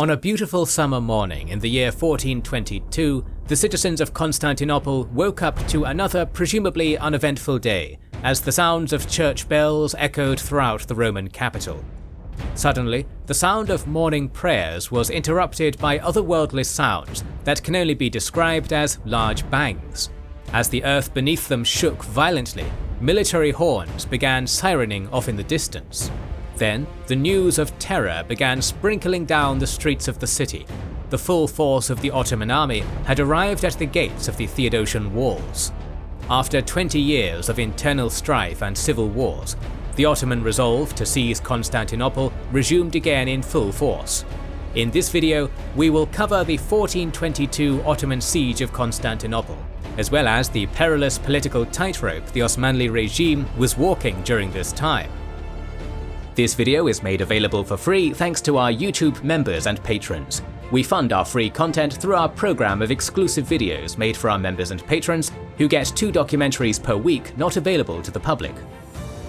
On a beautiful summer morning in the year 1422, the citizens of Constantinople woke up to another presumably uneventful day, as the sounds of church bells echoed throughout the Roman capital. Suddenly, the sound of morning prayers was interrupted by otherworldly sounds that can only be described as large bangs. As the earth beneath them shook violently, military horns began sirening off in the distance. Then, the news of terror began sprinkling down the streets of the city. The full force of the Ottoman army had arrived at the gates of the Theodosian walls. After 20 years of internal strife and civil wars, the Ottoman resolve to seize Constantinople resumed again in full force. In this video, we will cover the 1422 Ottoman siege of Constantinople, as well as the perilous political tightrope the Osmanli regime was walking during this time. This video is made available for free thanks to our YouTube members and patrons. We fund our free content through our program of exclusive videos made for our members and patrons, who get 2 documentaries per week not available to the public.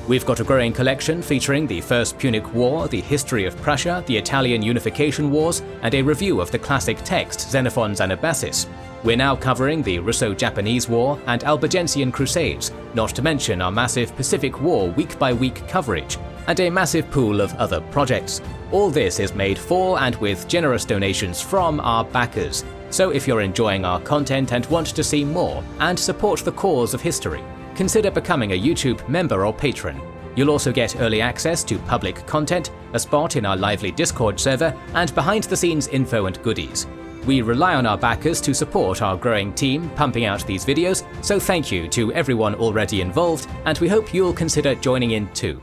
We've got a growing collection featuring the First Punic War, the history of Prussia, the Italian Unification Wars, and a review of the classic text Xenophon's Anabasis. We're now covering the Russo-Japanese War and Albigensian Crusades, not to mention our massive Pacific War week-by-week coverage, and a massive pool of other projects. All this is made for and with generous donations from our backers, so if you're enjoying our content and want to see more and support the cause of history, consider becoming a YouTube member or patron. You'll also get early access to public content, a spot in our lively Discord server, and behind-the-scenes info and goodies. We rely on our backers to support our growing team pumping out these videos, so thank you to everyone already involved, and we hope you'll consider joining in too.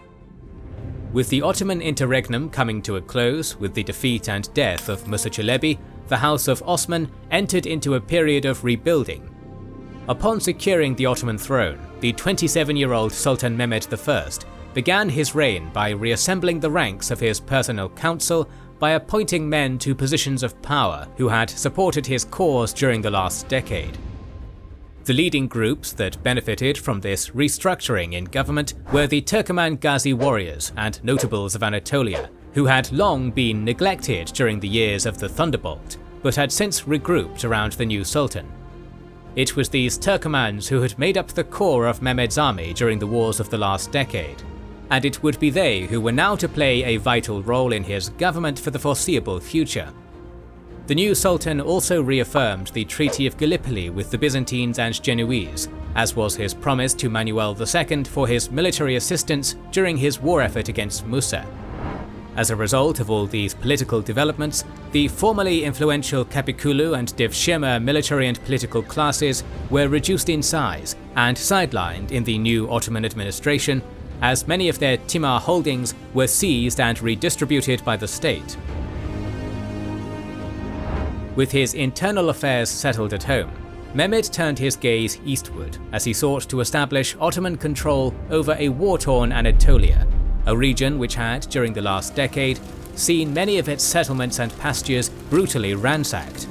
With the Ottoman interregnum coming to a close with the defeat and death of Musa Çelebi, the House of Osman entered into a period of rebuilding. Upon securing the Ottoman throne, the 27-year-old Sultan Mehmed I began his reign by reassembling the ranks of his personal council by appointing men to positions of power who had supported his cause during the last decade. The leading groups that benefited from this restructuring in government were the Turkoman Ghazi warriors and notables of Anatolia, who had long been neglected during the years of the Thunderbolt, but had since regrouped around the new Sultan. It was these Turkomans who had made up the core of Mehmed's army during the wars of the last decade, and it would be they who were now to play a vital role in his government for the foreseeable future. The new Sultan also reaffirmed the Treaty of Gallipoli with the Byzantines and Genoese, as was his promise to Manuel II for his military assistance during his war effort against Musa. As a result of all these political developments, the formerly influential Capiculu and Devshirme military and political classes were reduced in size and sidelined in the new Ottoman administration, as many of their Timur holdings were seized and redistributed by the state. With his internal affairs settled at home, Mehmed turned his gaze eastward as he sought to establish Ottoman control over a war-torn Anatolia, a region which had, during the last decade, seen many of its settlements and pastures brutally ransacked.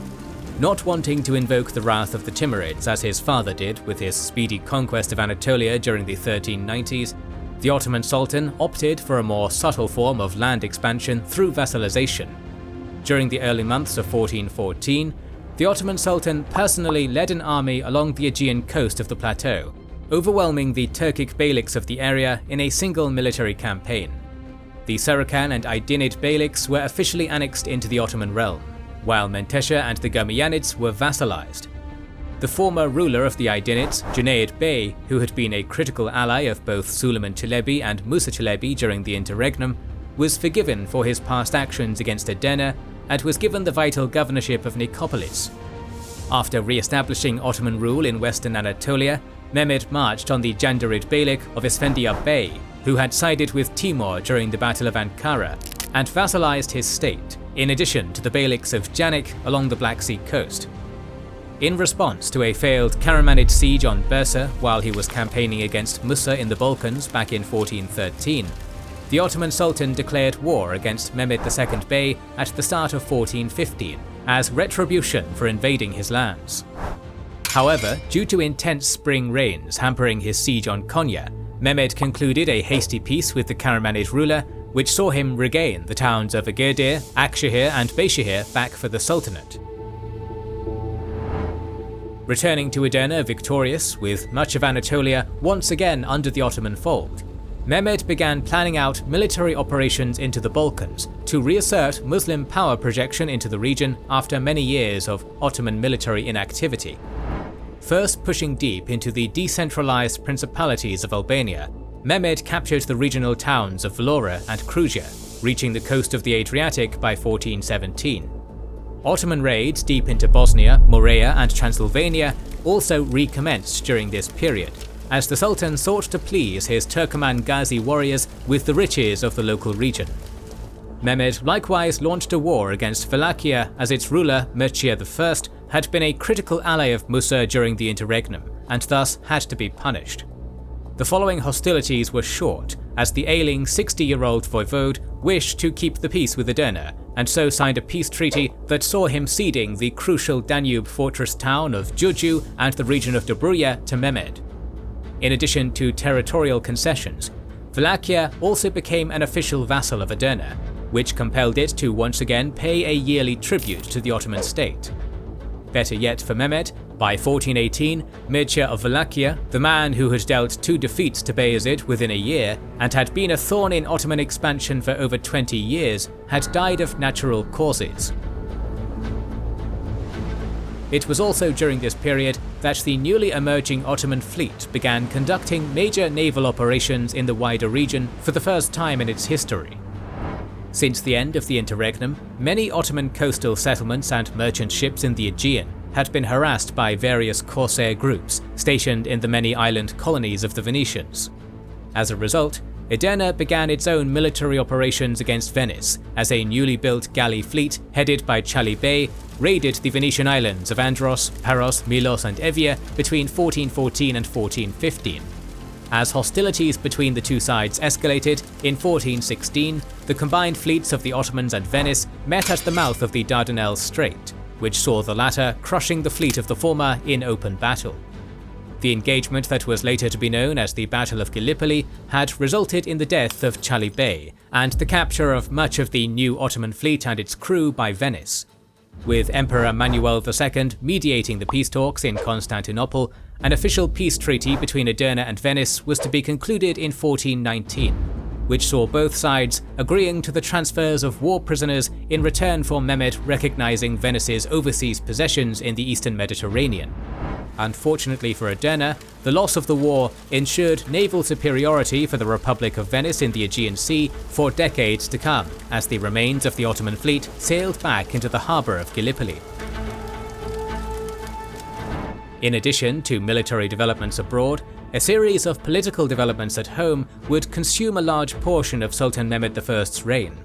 Not wanting to invoke the wrath of the Timurids as his father did with his speedy conquest of Anatolia during the 1390s, the Ottoman Sultan opted for a more subtle form of land expansion through vassalization. During the early months of 1414, the Ottoman Sultan personally led an army along the Aegean coast of the plateau, overwhelming the Turkic beyliks of the area in a single military campaign. The Sarukhan and Aydinid beyliks were officially annexed into the Ottoman realm, while Menteşe and the Gamianids were vassalized. The former ruler of the Aydinids, Junayd Bey, who had been a critical ally of both Suleiman Çelebi and Musa Çelebi during the interregnum, was forgiven for his past actions against Edirne and was given the vital governorship of Nicopolis. After re-establishing Ottoman rule in western Anatolia, Mehmed marched on the Jandarid beylik of Esfendiya Bey, who had sided with Timur during the Battle of Ankara, and vassalized his state, in addition to the beyliks of Janik along the Black Sea coast. In response to a failed Karamanid siege on Bursa while he was campaigning against Musa in the Balkans back in 1413, the Ottoman Sultan declared war against Mehmed II Bey at the start of 1415 as retribution for invading his lands. However, due to intense spring rains hampering his siege on Konya, Mehmed concluded a hasty peace with the Karamanid ruler, which saw him regain the towns of Agadir, Akşehir and Beyşehir back for the Sultanate. Returning to Edirne victorious, with much of Anatolia once again under the Ottoman fold, Mehmed began planning out military operations into the Balkans to reassert Muslim power projection into the region after many years of Ottoman military inactivity. First pushing deep into the decentralized principalities of Albania, Mehmed captured the regional towns of Vlora and Krujia, reaching the coast of the Adriatic by 1417. Ottoman raids deep into Bosnia, Morea and Transylvania also recommenced during this period, as the Sultan sought to please his Turkoman Ghazi warriors with the riches of the local region. Mehmed likewise launched a war against Wallachia, as its ruler, Mircea I, had been a critical ally of Musa during the interregnum, and thus had to be punished. The following hostilities were short, as the ailing 60-year-old voivode wished to keep the peace with Edirne, and so signed a peace treaty that saw him ceding the crucial Danube fortress town of Juju and the region of Dobruja to Mehmed. In addition to territorial concessions, Wallachia also became an official vassal of Edirne, which compelled it to once again pay a yearly tribute to the Ottoman state. Better yet for Mehmed, by 1418, Mircea of Wallachia, the man who had dealt 2 defeats to Bayezid within a year and had been a thorn in Ottoman expansion for over 20 years, had died of natural causes. It was also during this period that the newly emerging Ottoman fleet began conducting major naval operations in the wider region for the first time in its history. Since the end of the interregnum, many Ottoman coastal settlements and merchant ships in the Aegean had been harassed by various corsair groups stationed in the many island colonies of the Venetians. As a result, Edirne began its own military operations against Venice, as a newly built galley fleet headed by Cali Bey raided the Venetian islands of Andros, Paros, Milos and Evia between 1414 and 1415. As hostilities between the two sides escalated, in 1416, the combined fleets of the Ottomans and Venice met at the mouth of the Dardanelles Strait, which saw the latter crushing the fleet of the former in open battle. The engagement that was later to be known as the Battle of Gallipoli had resulted in the death of Cali Bey and the capture of much of the new Ottoman fleet and its crew by Venice. With Emperor Manuel II mediating the peace talks in Constantinople, an official peace treaty between Edirne and Venice was to be concluded in 1419, which saw both sides agreeing to the transfers of war prisoners in return for Mehmed recognizing Venice's overseas possessions in the eastern Mediterranean. Unfortunately for Edirne, the loss of the war ensured naval superiority for the Republic of Venice in the Aegean Sea for decades to come, as the remains of the Ottoman fleet sailed back into the harbour of Gallipoli. In addition to military developments abroad, a series of political developments at home would consume a large portion of Sultan Mehmed I's reign.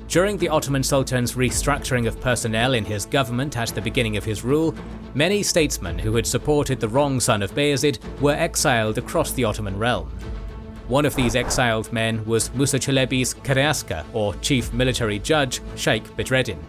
During the Ottoman Sultan's restructuring of personnel in his government at the beginning of his rule, many statesmen who had supported the wrong son of Bayezid were exiled across the Ottoman realm. One of these exiled men was Musa Çelebi's Karayaska, or chief military judge, Sheikh Bedreddin.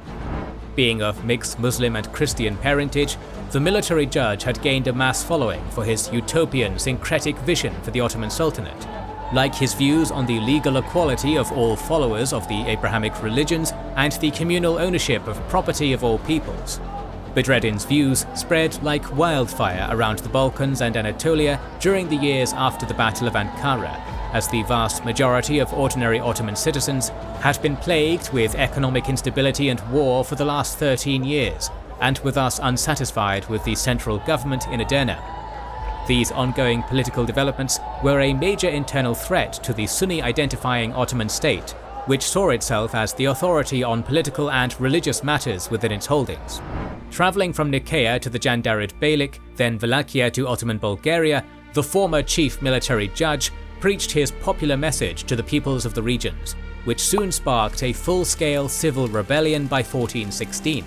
Being of mixed Muslim and Christian parentage, the military judge had gained a mass following for his utopian syncretic vision for the Ottoman Sultanate, like his views on the legal equality of all followers of the Abrahamic religions and the communal ownership of property of all peoples. Bedreddin's views spread like wildfire around the Balkans and Anatolia during the years after the Battle of Ankara, as the vast majority of ordinary Ottoman citizens had been plagued with economic instability and war for the last 13 years, and were thus unsatisfied with the central government in Edirne. These ongoing political developments were a major internal threat to the Sunni-identifying Ottoman state, which saw itself as the authority on political and religious matters within its holdings. Travelling from Nicaea to the Jandarid Beylik, then Wallachia to Ottoman Bulgaria, the former chief military judge preached his popular message to the peoples of the regions, which soon sparked a full-scale civil rebellion by 1416.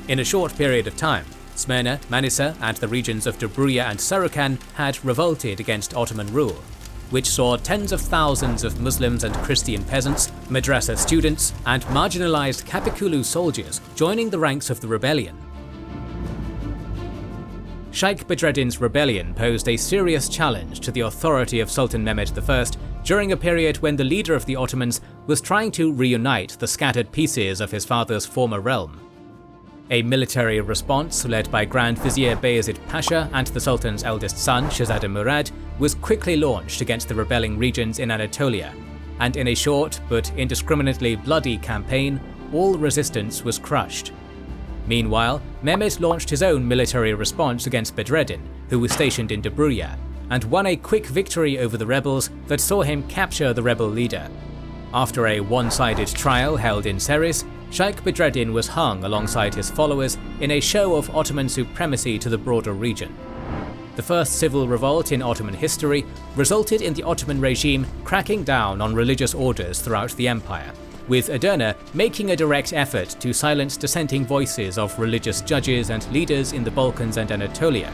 In a short period of time, Smyrna, Manisa, and the regions of Dobruja and Sarukan had revolted against Ottoman rule, which saw tens of thousands of Muslims and Christian peasants, madrasa students, and marginalized Kapikulu soldiers joining the ranks of the rebellion. Sheikh Bedreddin's rebellion posed a serious challenge to the authority of Sultan Mehmed I during a period when the leader of the Ottomans was trying to reunite the scattered pieces of his father's former realm. A military response led by Grand Vizier Bayezid Pasha and the Sultan's eldest son Shahzada Murad was quickly launched against the rebelling regions in Anatolia, and in a short but indiscriminately bloody campaign, all resistance was crushed. Meanwhile, Mehmed launched his own military response against Bedreddin, who was stationed in Dobruja, and won a quick victory over the rebels that saw him capture the rebel leader. After a one-sided trial held in Ceres, Sheikh Bedreddin was hung alongside his followers in a show of Ottoman supremacy to the broader region. The first civil revolt in Ottoman history resulted in the Ottoman regime cracking down on religious orders throughout the empire, with Edirne making a direct effort to silence dissenting voices of religious judges and leaders in the Balkans and Anatolia.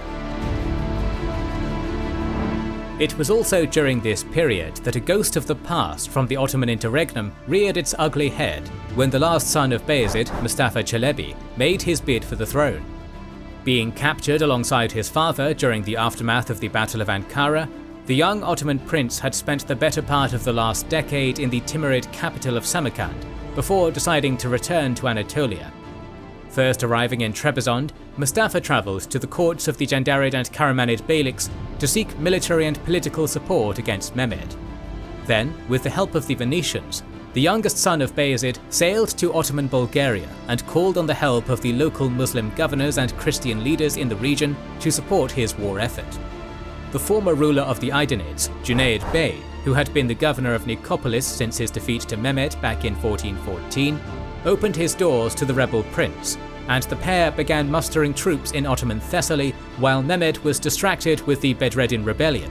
It was also during this period that a ghost of the past from the Ottoman interregnum reared its ugly head when the last son of Bayezid, Mustafa Çelebi, made his bid for the throne. Being captured alongside his father during the aftermath of the Battle of Ankara, the young Ottoman prince had spent the better part of the last decade in the Timurid capital of Samarkand before deciding to return to Anatolia. First arriving in Trebizond, Mustafa travelled to the courts of the Jandarid and Karamanid beyliks to seek military and political support against Mehmed. Then, with the help of the Venetians, the youngest son of Bayezid sailed to Ottoman Bulgaria and called on the help of the local Muslim governors and Christian leaders in the region to support his war effort. The former ruler of the Aydinids, Junayd Bey, who had been the governor of Nicopolis since his defeat to Mehmed back in 1414, opened his doors to the rebel prince, and the pair began mustering troops in Ottoman Thessaly while Mehmed was distracted with the Bedreddin rebellion.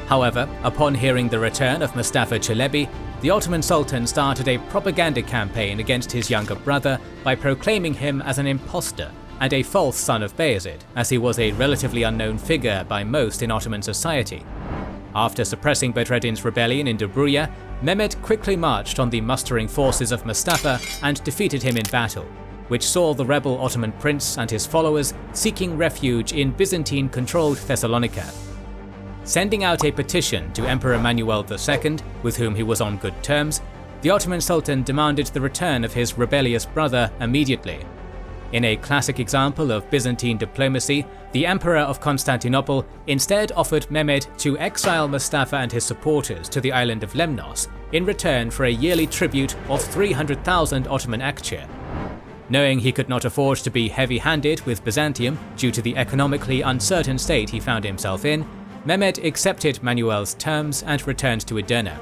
However, upon hearing the return of Mustafa Çelebi, the Ottoman Sultan started a propaganda campaign against his younger brother by proclaiming him as an impostor and a false son of Bayezid, as he was a relatively unknown figure by most in Ottoman society. After suppressing Bedreddin's rebellion in Dobruja, Mehmed quickly marched on the mustering forces of Mustafa and defeated him in battle, which saw the rebel Ottoman prince and his followers seeking refuge in Byzantine-controlled Thessalonica. Sending out a petition to Emperor Manuel II, with whom he was on good terms, the Ottoman Sultan demanded the return of his rebellious brother immediately. In a classic example of Byzantine diplomacy, the Emperor of Constantinople instead offered Mehmed to exile Mustafa and his supporters to the island of Lemnos in return for a yearly tribute of 300,000 Ottoman akçe. Knowing he could not afford to be heavy-handed with Byzantium due to the economically uncertain state he found himself in, Mehmed accepted Manuel's terms and returned to Edirne.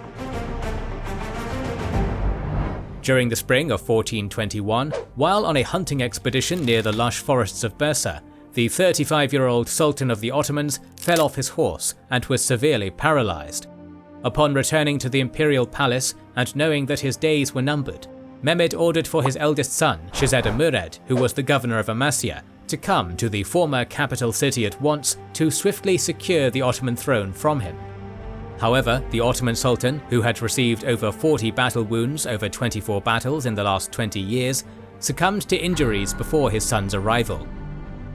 During the spring of 1421, while on a hunting expedition near the lush forests of Bursa, the 35-year-old Sultan of the Ottomans fell off his horse and was severely paralyzed. Upon returning to the imperial palace and knowing that his days were numbered, Mehmed ordered for his eldest son, Shahzada Murad, who was the governor of Amasya, to come to the former capital city at once to swiftly secure the Ottoman throne from him. However, the Ottoman Sultan, who had received over 40 battle wounds over 24 battles in the last 20 years, succumbed to injuries before his son's arrival.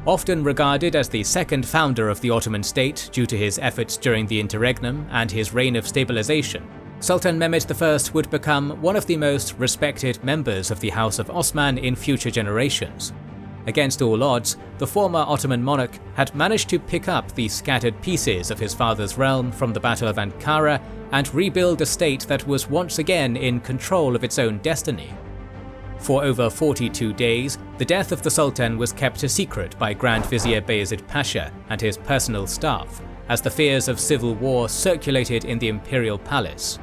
Often regarded as the second founder of the Ottoman state due to his efforts during the interregnum and his reign of stabilization, Sultan Mehmed I would become one of the most respected members of the House of Osman in future generations. Against all odds, the former Ottoman monarch had managed to pick up the scattered pieces of his father's realm from the Battle of Ankara and rebuild a state that was once again in control of its own destiny. For over 42 days, the death of the Sultan was kept a secret by Grand Vizier Bayezid Pasha and his personal staff, as the fears of civil war circulated in the imperial palace.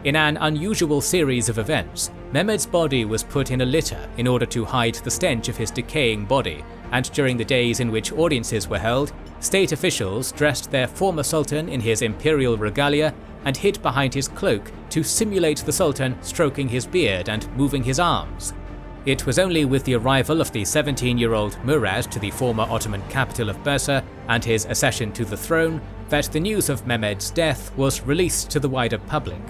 In an unusual series of events, Mehmed's body was put in a litter in order to hide the stench of his decaying body, and during the days in which audiences were held, state officials dressed their former sultan in his imperial regalia and hid behind his cloak to simulate the sultan stroking his beard and moving his arms. It was only with the arrival of the 17-year-old Murad to the former Ottoman capital of Bursa and his accession to the throne that the news of Mehmed's death was released to the wider public.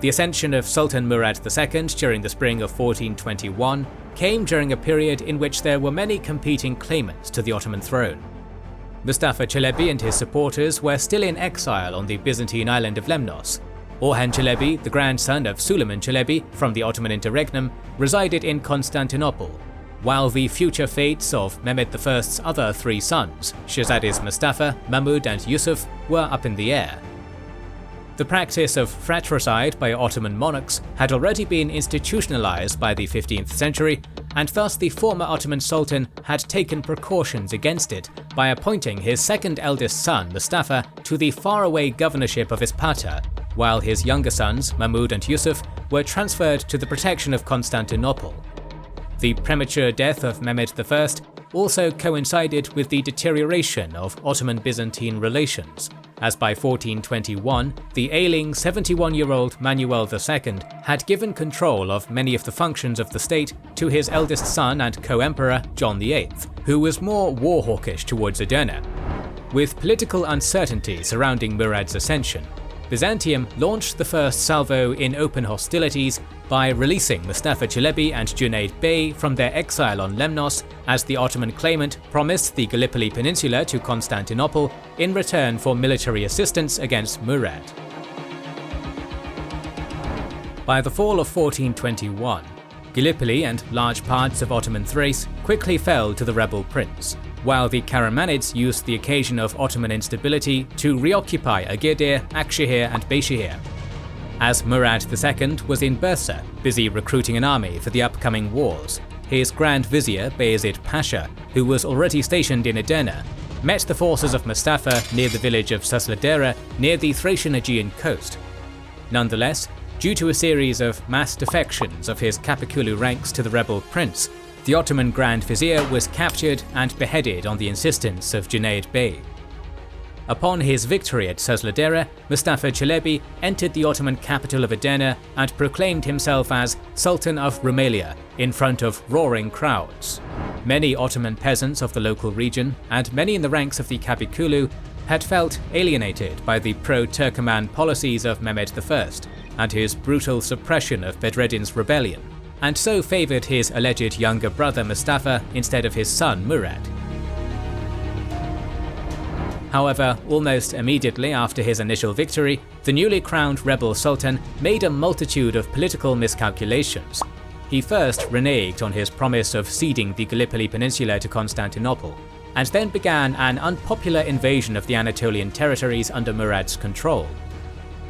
The ascension of Sultan Murad II during the spring of 1421 came during a period in which there were many competing claimants to the Ottoman throne. Mustafa Çelebi and his supporters were still in exile on the Byzantine island of Lemnos. Orhan Çelebi, the grandson of Süleyman Çelebi from the Ottoman interregnum, resided in Constantinople, while the future fates of Mehmed I's other three sons, Shahzadis Mustafa, Mahmud and Yusuf, were up in the air. The practice of fratricide by Ottoman monarchs had already been institutionalized by the 15th century, and thus the former Ottoman Sultan had taken precautions against it by appointing his second eldest son, Mustafa, to the faraway governorship of Isparta, while his younger sons, Mahmud and Yusuf, were transferred to the protection of Constantinople. The premature death of Mehmed I also coincided with the deterioration of Ottoman-Byzantine relations, as by 1421, the ailing 71-year-old Manuel II had given control of many of the functions of the state to his eldest son and co-emperor John VIII, who was more war-hawkish towards Edirne. With political uncertainty surrounding Murad's ascension, Byzantium launched the first salvo in open hostilities by releasing Mustafa Çelebi and Junayd Bey from their exile on Lemnos, as the Ottoman claimant promised the Gallipoli Peninsula to Constantinople in return for military assistance against Murad. By the fall of 1421, Gallipoli and large parts of Ottoman Thrace quickly fell to the rebel prince, while the Karamanids used the occasion of Ottoman instability to reoccupy Agadir, Akşehir and Beyşehir. As Murad II was in Bursa, busy recruiting an army for the upcoming wars, his Grand Vizier Bayezid Pasha, who was already stationed in Edirne, met the forces of Mustafa near the village of Susladere near the Thracian Aegean coast. Nonetheless, due to a series of mass defections of his Capiculu ranks to the rebel prince, the Ottoman Grand Vizier was captured and beheaded on the insistence of Junayd Bey. Upon his victory at Susladere, Mustafa Çelebi entered the Ottoman capital of Edirne and proclaimed himself as Sultan of Rumelia in front of roaring crowds. Many Ottoman peasants of the local region, and many in the ranks of the Capiculu, had felt alienated by the pro-Turkoman policies of Mehmed I and his brutal suppression of Bedreddin's rebellion, and so favoured his alleged younger brother Mustafa instead of his son Murad. However, almost immediately after his initial victory, the newly crowned rebel sultan made a multitude of political miscalculations. He first reneged on his promise of ceding the Gallipoli Peninsula to Constantinople, and then began an unpopular invasion of the Anatolian territories under Murad's control.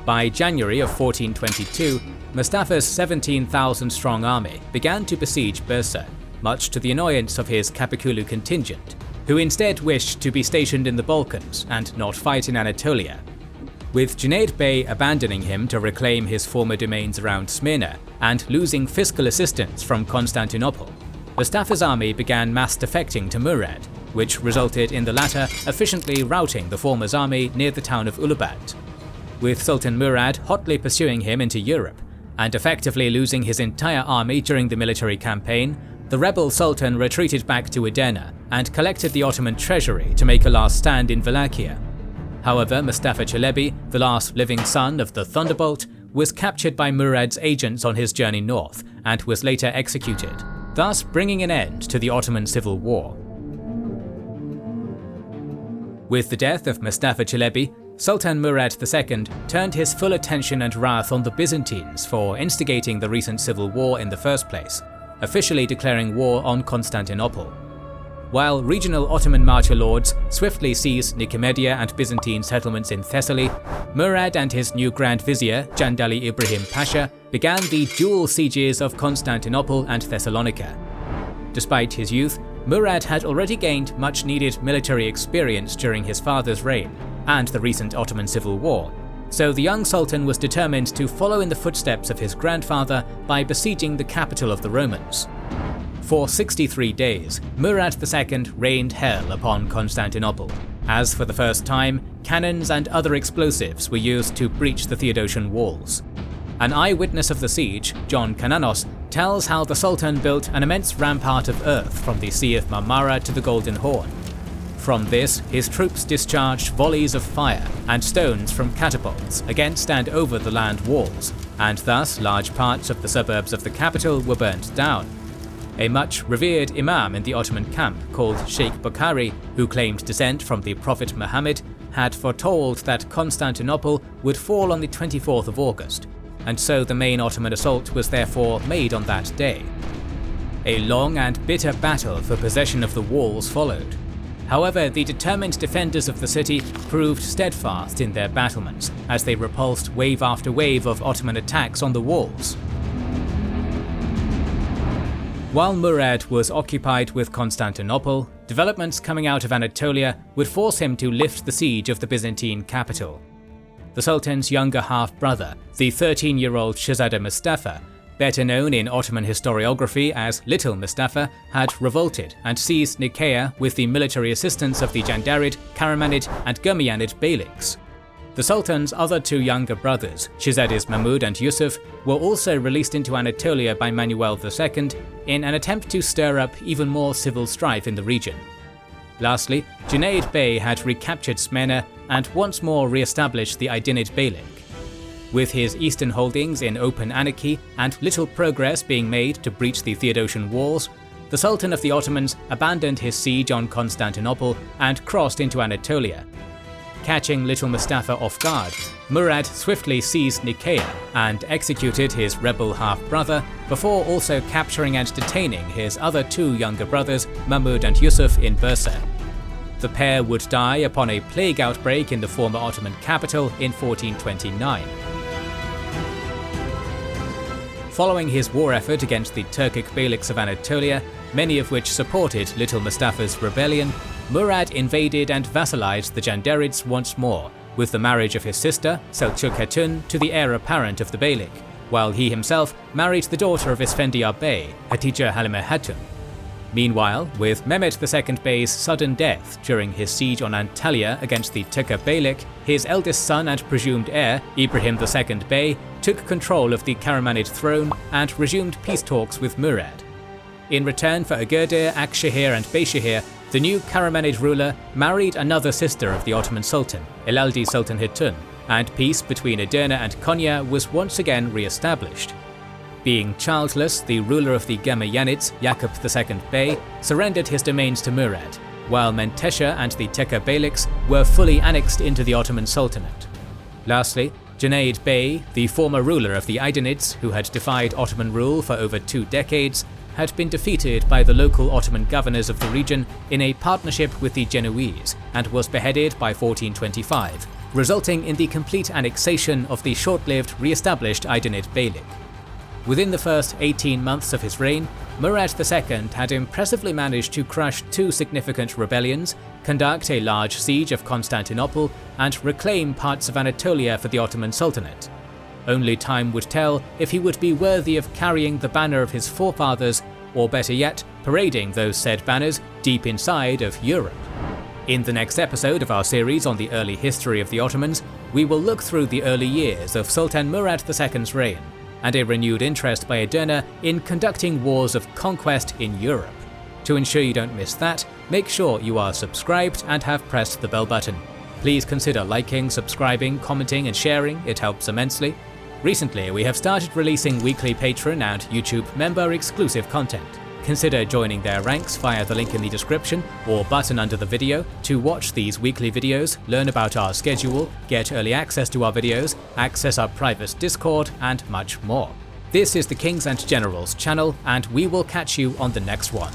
By January of 1422, Mustafa's 17,000-strong army began to besiege Bursa, much to the annoyance of his Capiculu contingent, who instead wished to be stationed in the Balkans and not fight in Anatolia. With Junayd Bey abandoning him to reclaim his former domains around Smyrna and losing fiscal assistance from Constantinople, Mustafa's army began mass defecting to Murad, which resulted in the latter efficiently routing the former's army near the town of Ulubat. With Sultan Murad hotly pursuing him into Europe, and effectively losing his entire army during the military campaign, the rebel sultan retreated back to Edirne and collected the Ottoman treasury to make a last stand in Wallachia. However, Mustafa Çelebi, the last living son of the Thunderbolt, was captured by Murad's agents on his journey north and was later executed, thus bringing an end to the Ottoman civil war. With the death of Mustafa Çelebi, Sultan Murad II turned his full attention and wrath on the Byzantines for instigating the recent civil war in the first place, officially declaring war on Constantinople. While regional Ottoman marcher lords swiftly seized Nicomedia and Byzantine settlements in Thessaly, Murad and his new Grand Vizier, Jandali Ibrahim Pasha, began the dual sieges of Constantinople and Thessalonica. Despite his youth, Murad had already gained much-needed military experience during his father's reign and the recent Ottoman civil war, so the young sultan was determined to follow in the footsteps of his grandfather by besieging the capital of the Romans. For 63 days, Murad II rained hell upon Constantinople, as for the first time, cannons and other explosives were used to breach the Theodosian walls. An eyewitness of the siege, John Cananos, tells how the Sultan built an immense rampart of earth from the Sea of Marmara to the Golden Horn. From this, his troops discharged volleys of fire and stones from catapults against and over the land walls, and thus large parts of the suburbs of the capital were burnt down. A much revered imam in the Ottoman camp called Sheikh Bukhari, who claimed descent from the Prophet Muhammad, had foretold that Constantinople would fall on the 24th of August, and so the main Ottoman assault was therefore made on that day. A long and bitter battle for possession of the walls followed. However, the determined defenders of the city proved steadfast in their battlements as they repulsed wave after wave of Ottoman attacks on the walls. While Murad was occupied with Constantinople, developments coming out of Anatolia would force him to lift the siege of the Byzantine capital. The Sultan's younger half-brother, the 13-year-old Shahzada Mustafa, better known in Ottoman historiography as Little Mustafa, had revolted and seized Nicaea with the military assistance of the Jandarid, Karamanid and Gurmianid beyliks. The Sultan's other two younger brothers, Shahzadis Mahmud and Yusuf, were also released into Anatolia by Manuel II in an attempt to stir up even more civil strife in the region. Lastly, Junayd Bey had recaptured Smyrna and once more re-established the Aydinid beylik. With his eastern holdings in open anarchy and little progress being made to breach the Theodosian walls, the Sultan of the Ottomans abandoned his siege on Constantinople and crossed into Anatolia. Catching Little Mustafa off guard, Murad swiftly seized Nicaea and executed his rebel half-brother before also capturing and detaining his other two younger brothers, Mahmud and Yusuf, in Bursa. The pair would die upon a plague outbreak in the former Ottoman capital in 1429. Following his war effort against the Turkic beyliks of Anatolia, many of which supported Little Mustafa's rebellion, Murad invaded and vassalized the Jandarids once more, with the marriage of his sister, Selçuk Hatun, to the heir apparent of the beylik, while he himself married the daughter of Isfendiyar Bey, Hatice Halime Hatun. Meanwhile, with Mehmed II Bey's sudden death during his siege on Antalya against the Tukka beylik, his eldest son and presumed heir, Ibrahim II Bey, took control of the Karamanid throne and resumed peace talks with Murad. In return for Agadir, Akshehir and Beyshehir, the new Karamanid ruler married another sister of the Ottoman Sultan, Ilaldi Sultan Hatun, and peace between Edirne and Konya was once again re-established. Being childless, the ruler of the Gurmianids, Yakub II Bey, surrendered his domains to Murad, while Menteşe and the Tekka beyliks were fully annexed into the Ottoman Sultanate. Lastly, Junayd Bey, the former ruler of the Aydinids, who had defied Ottoman rule for over 2 decades, had been defeated by the local Ottoman governors of the region in a partnership with the Genoese and was beheaded by 1425, resulting in the complete annexation of the short-lived re-established Aydinid beylik. Within the first 18 months of his reign, Murad II had impressively managed to crush 2 significant rebellions, conduct a large siege of Constantinople, and reclaim parts of Anatolia for the Ottoman Sultanate. Only time would tell if he would be worthy of carrying the banner of his forefathers, or better yet, parading those said banners deep inside of Europe. In the next episode of our series on the early history of the Ottomans, we will look through the early years of Sultan Murad II's reign, and a renewed interest by Edirne in conducting wars of conquest in Europe. To ensure you don't miss that, make sure you are subscribed and have pressed the bell button. Please consider liking, subscribing, commenting and sharing, it helps immensely. Recently, we have started releasing weekly Patreon and YouTube member exclusive content. Consider joining their ranks via the link in the description or button under the video to watch these weekly videos, learn about our schedule, get early access to our videos, access our private Discord, and much more. This is the Kings and Generals channel, and we will catch you on the next one.